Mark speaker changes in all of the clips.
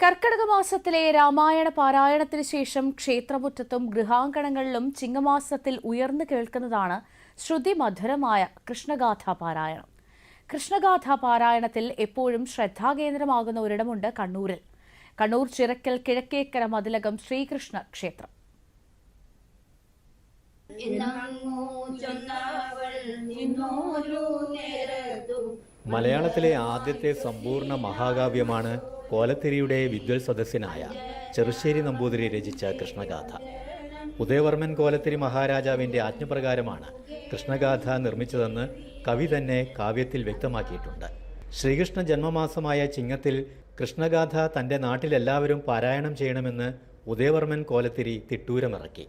Speaker 1: കർക്കിടക മാസത്തിലെ രാമായണ പാരായണത്തിന് ശേഷം ക്ഷേത്രമുറ്റത്തും ഗൃഹാങ്കണങ്ങളിലും ചിങ്ങമാസത്തിൽ ഉയർന്നു കേൾക്കുന്നതാണ് ശ്രുതിമധുരമായ കൃഷ്ണഗാഥ പാരായണം. കൃഷ്ണഗാഥ പാരായണത്തിൽ എപ്പോഴും ശ്രദ്ധാകേന്ദ്രമാകുന്ന ഒരിടമുണ്ട് കണ്ണൂരിൽ. കണ്ണൂർ ചിറക്കൽ കിഴക്കേക്കര മതിലകം ശ്രീകൃഷ്ണ ക്ഷേത്രം.
Speaker 2: മലയാളത്തിലെ ആദ്യത്തെ സമ്പൂർണ്ണ മഹാകാവ്യമാണ് കോലത്തിരിയുടെ വിദ്വൽ സദസ്യനായ ചെറുശ്ശേരി നമ്പൂതിരി രചിച്ച കൃഷ്ണഗാഥ. ഉദയവർമ്മൻ കോലത്തിരി മഹാരാജാവിൻ്റെ ആജ്ഞപ്രകാരമാണ് കൃഷ്ണഗാഥ നിർമ്മിച്ചതെന്ന് കവി തന്നെ കാവ്യത്തിൽ വ്യക്തമാക്കിയിട്ടുണ്ട്. ശ്രീകൃഷ്ണ ജന്മമാസമായ ചിങ്ങത്തിൽ കൃഷ്ണഗാഥ തൻ്റെ നാട്ടിലെല്ലാവരും പാരായണം ചെയ്യണമെന്ന് ഉദയവർമ്മൻ കോലത്തിരി തിട്ടൂരമിറക്കി.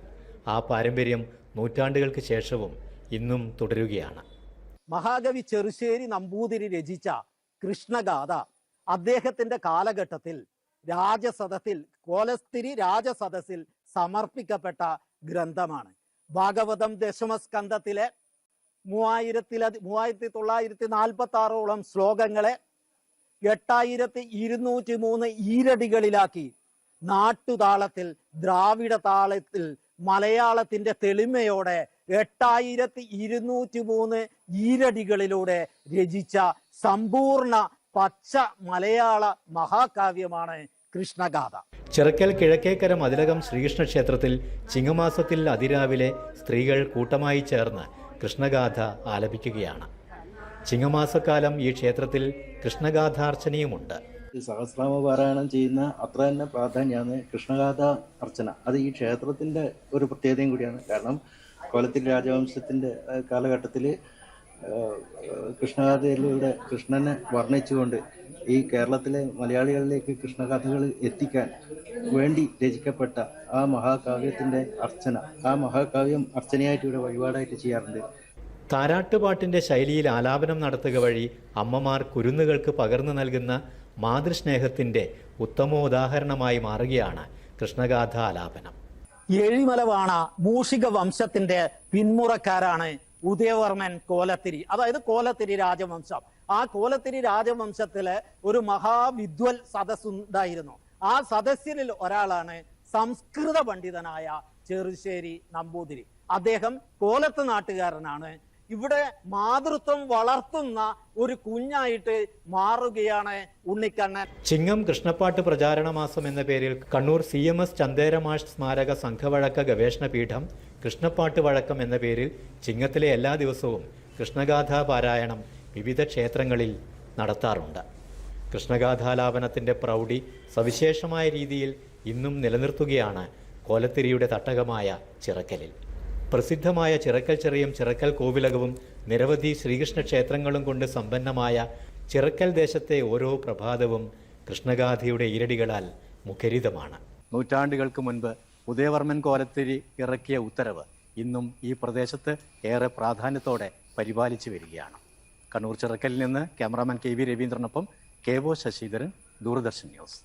Speaker 2: ആ പാരമ്പര്യം നൂറ്റാണ്ടുകൾക്ക് ശേഷവും ഇന്നും തുടരുകയാണ്.
Speaker 3: മഹാകവി ചെറുശ്ശേരി നമ്പൂതിരി രചിച്ച കൃഷ്ണഗാഥ അദ്ദേഹത്തിന്റെ കാലഘട്ടത്തിൽ രാജസദസ്സിൽ കോലത്തിരി രാജസദസ്സിൽ സമർപ്പിക്കപ്പെട്ട ഗ്രന്ഥമാണ്. ഭാഗവതം ദശമസ്കന്ധത്തിലെ 3946 ശ്ലോകങ്ങളെ 8203 ഈരടികളിലാക്കി നാട്ടുതാളത്തിൽ ദ്രാവിഡ താളത്തിൽ മലയാളത്തിന്റെ തെളിമയോടെ 8203 ഈരടികളിലൂടെ രചിച്ച സമ്പൂർണ്ണ പച്ച മലയാള മഹാകാവ്യമാണ് കൃഷ്ണഗാഥ.
Speaker 2: ചിറക്കൽ കിഴക്കേക്കര മതിലകം ശ്രീകൃഷ്ണ ക്ഷേത്രത്തിൽ ചിങ്ങമാസത്തിൽ അതിരാവിലെ സ്ത്രീകൾ കൂട്ടമായി ചേർന്ന് കൃഷ്ണഗാഥ ആലപിക്കുകയാണ്. ചിങ്ങമാസക്കാലം ഈ ക്ഷേത്രത്തിൽ കൃഷ്ണഗാഥാർച്ചനയുമുണ്ട്.
Speaker 4: സഹസ്രനാമ പാരായണം ചെയ്യുന്ന അത്ര തന്നെ പ്രാധാന്യമാണ് കൃഷ്ണഗാഥ അർച്ചന. അത് ഈ ക്ഷേത്രത്തിൻ്റെ ഒരു പ്രത്യേകതയും കൂടിയാണ്. കാരണം കോലത്തിരി രാജവംശത്തിൻ്റെ കാലഘട്ടത്തിൽ കൃഷ്ണഗാഥയിലൂടെ കൃഷ്ണനെ വർണ്ണിച്ചുകൊണ്ട് ഈ കേരളത്തിലെ മലയാളികളിലേക്ക് കൃഷ്ണഗാഥകൾ എത്തിക്കാൻ വേണ്ടി രചിക്കപ്പെട്ട ആ മഹാകാവ്യത്തിൻ്റെ അർച്ചന, ആ മഹാകാവ്യം അർച്ചനയായിട്ട് ഇവിടെ വഴിപാടായിട്ട് ചെയ്യാറുണ്ട്.
Speaker 2: താരാട്ടുപാട്ടിൻ്റെ ശൈലിയിൽ ആലാപനം നടത്തുക വഴി അമ്മമാർ കുരുന്നുകൾക്ക് പകർന്നു നൽകുന്ന മാതൃസ്നേഹത്തിൻ്റെ ഉത്തമോദാഹരണമായി മാറുകയാണ് കൃഷ്ണഗാഥ ആലാപനം.
Speaker 3: ഏഴിമലവാണ മൂഷിക വംശത്തിന്റെ പിന്മുറക്കാരാണ് ഉദയവർമ്മൻ കോലത്തിരി, അതായത് കോലത്തിരി രാജവംശം. ആ കോലത്തിരി രാജവംശത്തിലെ ഒരു മഹാവിദ്വൽ സദസ് ഉണ്ടായിരുന്നു. ആ സദസ്സിൽ ഒരാളാണ് സംസ്കൃത പണ്ഡിതനായ ചെറുശ്ശേരി നമ്പൂതിരി. അദ്ദേഹം കോലത്ത് നാട്ടുകാരനാണ്. ഇവിടെ മാതൃത്വം വളർത്തുന്ന ഒരു കുഞ്ഞായിട്ട് മാറുകയാണ് ഉണ്ണിക്കണ്ണൻ.
Speaker 2: ചിങ്ങം കൃഷ്ണപ്പാട്ട് പ്രചാരണ മാസം എന്ന പേരിൽ കണ്ണൂർ CMS ചന്ദേരമാഷ് സ്മാരക സംഘവഴക്ക ഗവേഷണ പീഠം കൃഷ്ണപ്പാട്ട് വഴക്കം എന്ന പേരിൽ ചിങ്ങത്തിലെ എല്ലാ ദിവസവും കൃഷ്ണഗാഥാ പാരായണം വിവിധ ക്ഷേത്രങ്ങളിൽ നടത്താറുണ്ട്. കൃഷ്ണഗാഥാലാപനത്തിൻ്റെ പ്രൗഢി സവിശേഷമായ രീതിയിൽ ഇന്നും നിലനിർത്തുകയാണ് കോലത്തിരിയുടെ തട്ടകമായ ചിറക്കലിൽ. പ്രസിദ്ധമായ ചിറക്കൽ ചെറിയും ചിറക്കൽ കോവിലകവും നിരവധി ശ്രീകൃഷ്ണ ക്ഷേത്രങ്ങളും കൊണ്ട് സമ്പന്നമായ ചിറക്കൽ ദേശത്തെ ഓരോ പ്രഭാതവും കൃഷ്ണഗാഥയുടെ ഈരടികളാൽ മുഖരിതമാണ്. നൂറ്റാണ്ടുകൾക്ക് മുൻപ് ഉദയവർമ്മൻ കോലത്തിരി ഇറക്കിയ ഉത്തരവ് ഇന്നും ഈ പ്രദേശത്ത് ഏറെ പ്രാധാന്യത്തോടെ പരിപാലിച്ചു വരികയാണ്. കണ്ണൂർ ചിറക്കലിൽ നിന്ന് cameraman KV രവീന്ദ്രനൊപ്പം KO Sasidharan, Doordarshan news.